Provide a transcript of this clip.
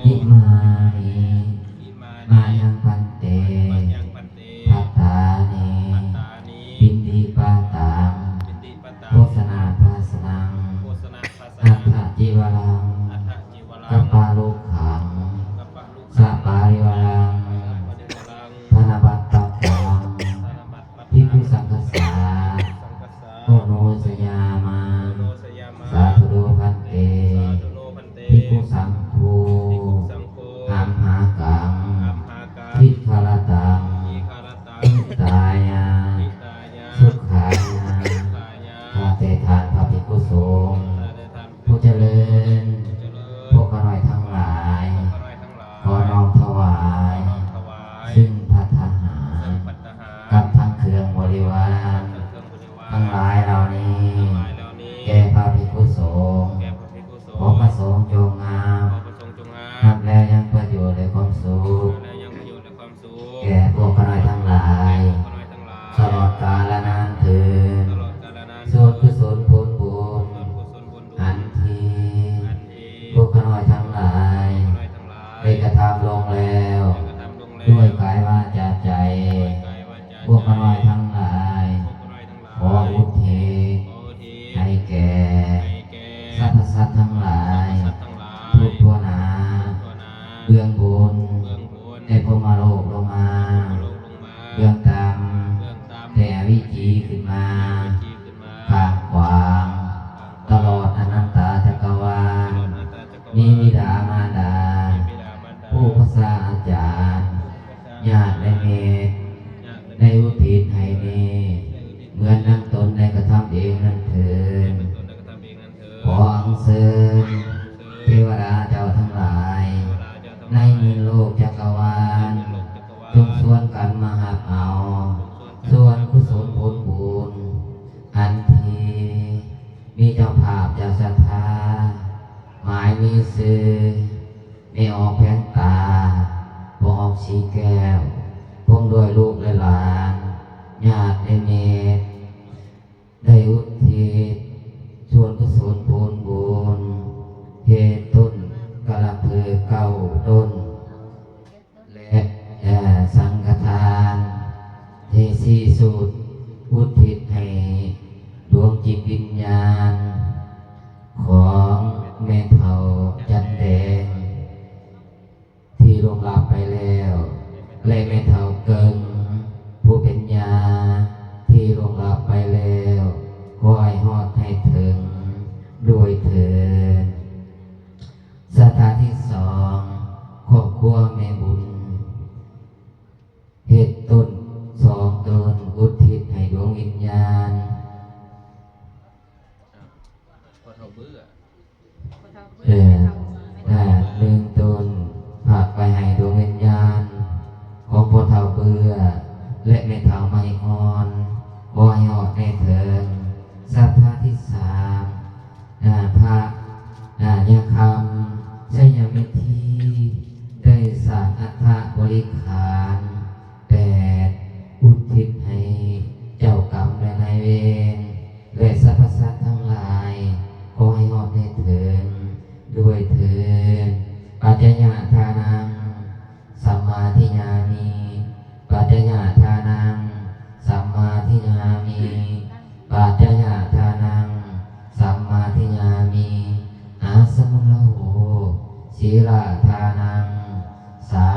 อิมานิ อิมา มา นิ ยังพันเต มายังปันเต ภัตตานิ ปัตตานิ ปินติปาตัง ปินติปัตตั โฆ ง ษณาภาสนัง โฆษณาภาษ อั นั ฏ ง ฐจิวรัง อัฏฐจิวรั กั ง ปปาลุขัง กัปปะลุ สะปาริวรัง ปะเดวรัง ธนบัตตัง ธนบัตรปัต ภิกขุ ตั สังฆสา สังกัสสะ โอโนสยามา โนสยามา สาธุโลพันเต สาธุโลพันเต ภิกขุสังโฆ ภิกขุสังโฆ อัมหากัง อัมหากัง ทิคารตัง อีคารตัง ตายา อิตายา สุขายา ตายา ข้าแต่ทานพระภิกขุสงฆ์ ตาได้ทาน ผู้เจริญ เจริญ พวกข้าน้อยทั้งหลาย ขอน้อยทั้งหลาย ขอน้อมถวาย น้อมถวาย ซึ่งพัฒหา ซึ่งปัตตหา กับทั้งเครื่องบริวาร ทั้งเครื่องบริวาร ทั้งหลายเหล่านี้ ทั้งหลายเหล่านี้ แก่พระภิกขุสงฆ์ แก่พระภิกขุสงฆ์ ขอพระสงฆ์จงงาม ขอพระสงฆ์จงงาม นับแล้วยังประโยชน์และความสุข และยังประโยชน์และความสุข แก่พวกข้าน้อยทั้งหลาย ขอน้อยทั้งหลาย ตลอดกาลนานเถิด ตลอดกาลนาน ส่วนกุศลผลบุญ ส่วนกุศลบุญดุล อันที่ อันที่ พวกข้าน้อยทั้งหลาย ขอน้อยทั้งหลาย ได้กระทำลงแล้ว ได้กระทำลงแล้ว ด้วยกายวาจาใจ ด้วยกายวาจา พวกข้าน้อยทั้งหลาย พวกข้าน้อยทั้งหลาย ขออุทิศ ขออุทิศ ให้แก่ ให้แก่ สรรพสัตว์ทั้งหลาย สัตว์ทั้งหลาย ทุกทั่วหนา ทั่วหน้า เบื้องบน เบื้องบน ในพรหมโลกลงมา โลกลงมา เบื้องต่ เบื้องต่ำ ำแต่วิจีขึ้นมา จีขึ้นมา กลางขวาง ตลอดอนันตาจักรวาล ตลอดนาตาจักรวาล มีบิดามารดา มีบิดามารดา ผู้พระศาอาจารย์ญาติและเมต ญาติ ในอุทิศให้เนเหมือนนั่งตนในกระทำเองนั่นเถิด เป็นตนและกระทำเองนั้นเถิด ขออังเชิญเทวดาเจ้าทั้งหลาย เวลาเจ้าทั้งห ใน ลาย มือโลกจักรวาล ในโลกจักรวาล จงส่วนกันมาหับเอา ส่วนกุศลผลบุญอันทีมีเจ้าภาพเจ้าศรัทธาหมายมีซื้อไม่ออกแผงตาบ่ออกสีแก้วพมด้วยลูกและหลานญาติในเมตได้อุทิศส่วนกุศลผลบุญเหตุต้นกะละเพือเก้าต้น และสังฆทานเทศีสูตรอุทิศให้ดวงจิตวิญญาณ ของแม่เฒ่าจันแดง ที่ล่วงลับไปแล้ว และแม่เฒ่าเกิงผู้เป็นยาที่ล่วงลับไปแล้วขอให้ฮอดให้ถึงด้วยเถิดสถานที่สองครอบครัวแม่บุญเหตุต้นสองตนอุทิศให้ดวงวิญญาณ พอเท่าเบื่อ หนึ่งตนผากไปให้ดวงวิญญาณ ของพ่อเฒ่าเบื่อและแม่เฒ่าไม่อ่อนขอให้ออกในเถิงสัทธาที่สามพระยาคำชัยมิธีได้สร้างอัฐบริขารแปดอุทิศให้เจ้ากรรมและนายเวรและสรรพสัตว์ทั้งหลายขอให้ออกในเถิงด้วยเถิดปัจจยทานังสัมมาทิฏฐามิปัจจยทานังสัมมาทิฏฐามิปัจจยทานังสัมมาทิฏฐามิอาสมุลโหศีลทานังสา